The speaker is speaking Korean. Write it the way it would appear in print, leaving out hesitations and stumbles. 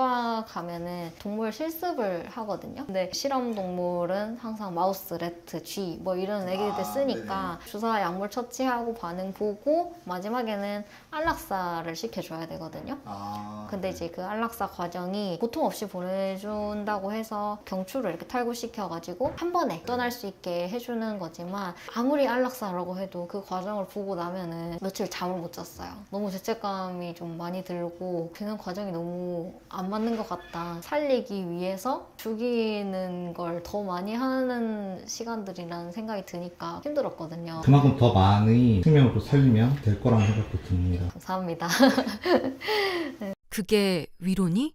정형외과 가면은 동물 실습을 하거든요. 근데 실험 동물은 항상 마우스, 래트, 쥐 뭐 이런 애기들 쓰니까 주사 약물 처치하고 반응 보고 마지막에는 안락사를 시켜줘야 되거든요. 근데 이제 그 안락사 과정이 고통 없이 보내준다고 해서 경추를 이렇게 탈구시켜가지고 한 번에 떠날 수 있게 해주는 거지만 아무리 안락사라고 해도 그 과정을 보고 나면은 며칠 잠을 못 잤어요. 너무 죄책감이 좀 많이 들고 그냥 과정이 너무 안 맞는 것 같다. 살리기 위해서 죽이는 걸 더 많이 하는 시간들이라는 생각이 드니까 힘들었거든요. 그만큼 더 많이 생명을 또 살리면 될 거라는 생각도 듭니다. 감사합니다. 그게 위로니?